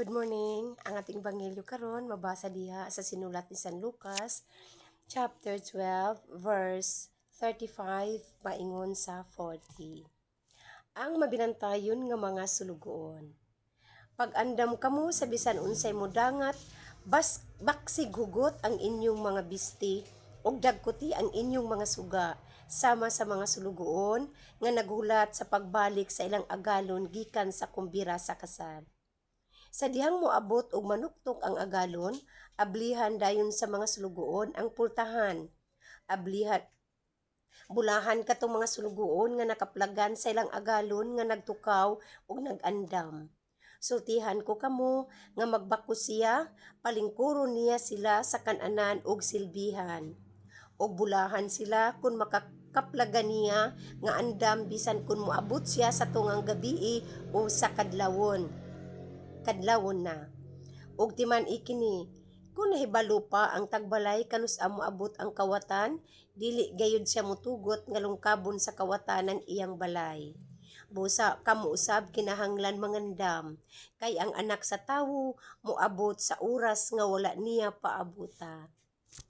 Good morning. Ang ating ebanghelyo karon mabasa diha sa sinulat ni San Lucas, chapter 12, verse 35 paingon sa 40. Ang mabinantayon nga mga sulugoon. Pag-andam kamo sa bisan unsay modangat, baksig hugot ang inyong mga bisti ug dagkuti ang inyong mga suga sama sa mga sulugoon nga naghulat sa pagbalik sa ilang agalon gikan sa kumbira sa kasal. Sa dihang moabot og manuktok ang agalon, ablihan dayon sa mga sulugoon ang pultahan. Ablihan bulahan katong mga sulugoon nga nakaplagan sa ilang agalon nga nagtukaw ug nagandam. Sultihan ko kamo nga magbako siya, palingkuron niya sila sa kananan ug silbihan. Og bulahan sila kung makakaplagan niya nga andam bisan kung moabot siya sa tungang gabii o sa kadlawon na. Ug timan ikini, kung nahibalo pa ang tagbalay kanus amo abot ang kawatan, dili gayud siya mutugot nga lungkabon sa kawatan ng iyang balay. Busa kamo usab kinahanglan mangandam, kay ang anak sa tawo moabot sa oras nga wala niya paabuta.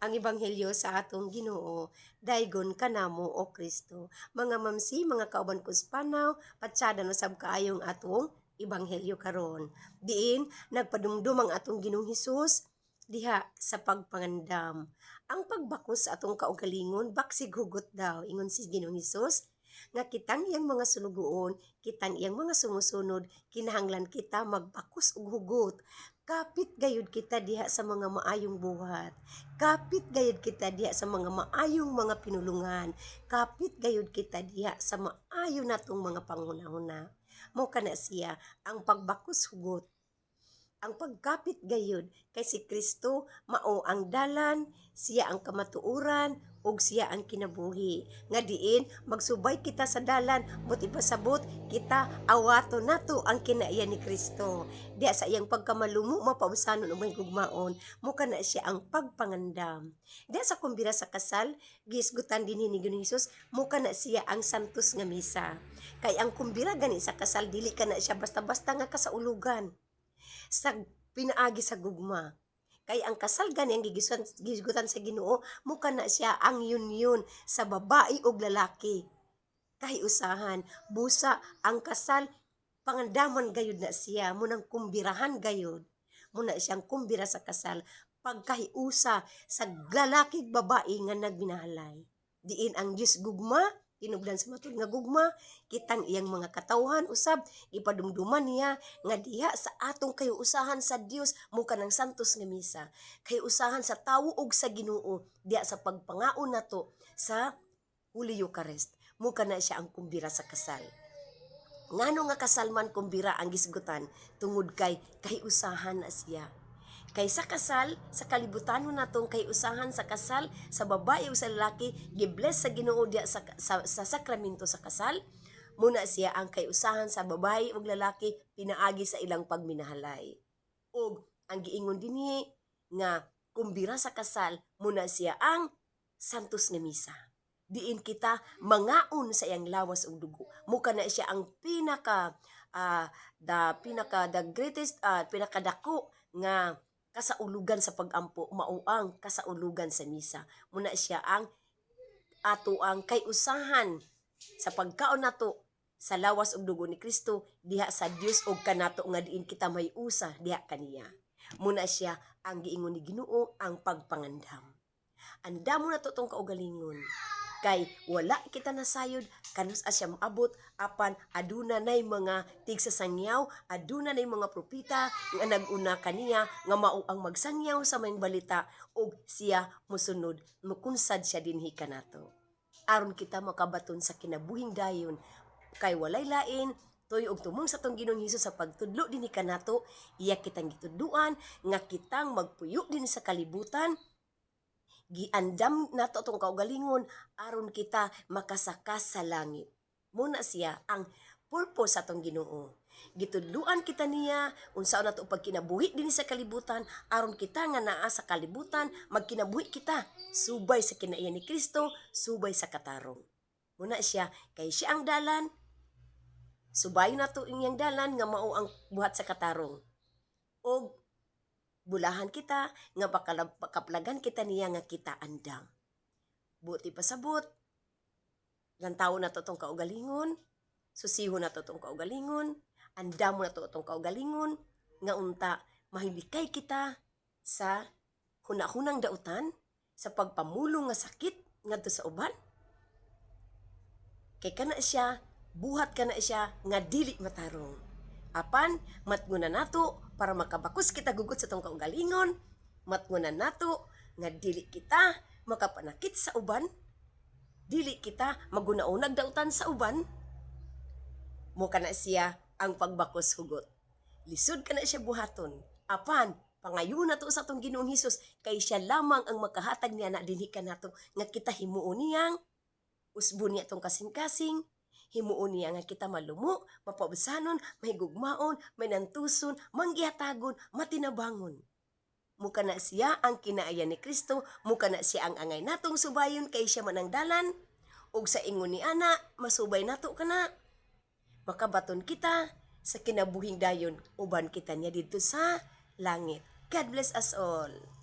Ang ebanghelyo sa atong Ginoo, daygon kanamo o Kristo. Mga mamsi, mga kauban kuspanaw, patsada no sab kaayong atong ebanghelyo karon. Diin nagpadumdum ang atong Ginoong Hesus diha sa pagpangandam. Ang pagbakos sa atong kaugalingon baksig hugot daw ingon si Ginoong Hesus nga kitang iyang mga sulugoon, kitang iyang mga sumusunod, kinahanglan kita magbakos og hugot. Kapit gayud kita diha sa mga maayong buhat. Kapit gayud kita diha sa mga maayong mga pinulungan. Kapit gayud kita diha sa maayo natong mga panghunahuna. Mao kana siya ang pagbakos hugot. Ang pagkapit gayud kay si Kristo mao ang dalan, siya ang kamatuoran ug siya ang kinabuhi. Nga diin magsubay kita sa dalan buti pasabot kita awato nato ang kinaiya ni Kristo. Diya sa iyang pagkamalumo mapausanon og may gugmaon, mo kana siya ang pagpangandam. Diya sa kumbira sa kasal, gisgutan dinhi ni Ginoong Hesus, mo kana siya ang santos nga misa. Kay ang kumbira gani sa kasal dili kana siya basta-basta nga kasaulugan sa pinaagi sa gugma. Kay ang kasal gani ang gigutan sa Ginoo, mukha na siya ang yun sa babae ug lalaki. Kay usahan, busa ang kasal pangandaman gayud na siya, munang kumbirahan gayud. Muna siyang kumbira sa kasal pagkahiusa sa lalaki babae nga nagminahalay. Diin ang Dios gugma, tinubdan sa matud nga gugma, kitang iyang mga katawhan usab ipadumduman niya nga diha sa atong kayuusahan sa Dios mo kanang santos nga misa, kayuusahan sa tawo ug sa Ginoo diha sa pagpangaon nato sa Holy Eucharist. Mo kana siya ang kumbira sa kasal. Ngano nga kasal man kumbira ang gisgutan tungod kay kayusahan na siya. Kay sa kasal, sa kalibutan mo natong kay usahan sa kasal, sa babae o sa lalaki, gibless sa Ginoo diya sa sakramento sa kasal, muna siya ang kay usahan sa babae o lalaki pinaagi sa ilang pagminahalay. O ang giingon dinhi nga kumbira sa kasal, muna siya ang santos nga misa. Diin kita mangaon sa iyang lawas ug dugo. Muka na siya ang the greatest pinakadako nga kasaulugan sa pagampo, mauang kasaulugan sa misa. Muna siya ang ato ang kay usahan sa pagkaon nato sa lawas ug dugo ni Kristo diha sa Dios ug kanato nga diin kita may usa diha kaniya. Muna siya ang giingon ni Ginoo ang pagpangandam. Andamo nato tong kaugalingon. Kay wala kita nasayod kanus asya moabot apan aduna nay mga tigsasangyaw, aduna nay mga propeta nga naguna kaniya nga mao ang magsangyaw sa mayong balita ug siya mosunod, mukunsad siya dinhi kanato. Aron kita makabaton sa kinabuhing dayon kay walay lain toy og tumong sa tong Ginoong Hesus sa pagtudlo dinhi kanato, iya kitang gitudloan nga kitang magpuyo din sa kalibutan. Giandam nato tong kaugalingon aron kita makasakas sa langit. Muna siya ang purpose sa tong Ginoo. Gitudluan kita niya unsaon nato pagkinabuhi dinhi sa kalibutan aron kita nga naa sa kalibutan magkinabuhi kita subay sa kinaiya ni Kristo, subay sa katarong. Muna siya kay siya ang dalan. Subayon nato inyang dalan nga mao ang buhat sa katarong. og bulahan kita nga bakaplagan kita niya nga kita andam. Buti pasabot, lantaw na to tong kaugalingon, susiho na to tong kaugalingon, andam na to tong kaugalingon, nga unta mahilikay kita sa hunahunang dautan, sa pagpamulong nga sakit ngadto sa uban. Kay kana siya, buhat kana siya nga dili matarong. Apan matngunan nato para makabakos kita gugot sa tong kaugalingon, matngunan nato nga dili kita makapanakit sa uban, dili kita magunaunag dautan sa uban. Mo kana siya ang pagbakos hugot. Lisod kana siya buhaton. Apan pangayon nato sa atong Ginoong Hesus kay siya lamang ang makahatag niya na dinhi kanato nga kita himuon niyang usbon niya tong kasing-kasing, himuon niya nga kita malumo, mapabusanon, mahigugmaon, manantuson, manggihatagon, matinabangon. Muka na siya ang kinaayan ni Kristo, muka na siya ang angay natong subayon kay siya manang dalan, ug sa ingon ni ana, masubay nato kana. Makabaton kita sa kinabuhing dayon, uban kita niya dito sa langit. God bless us all.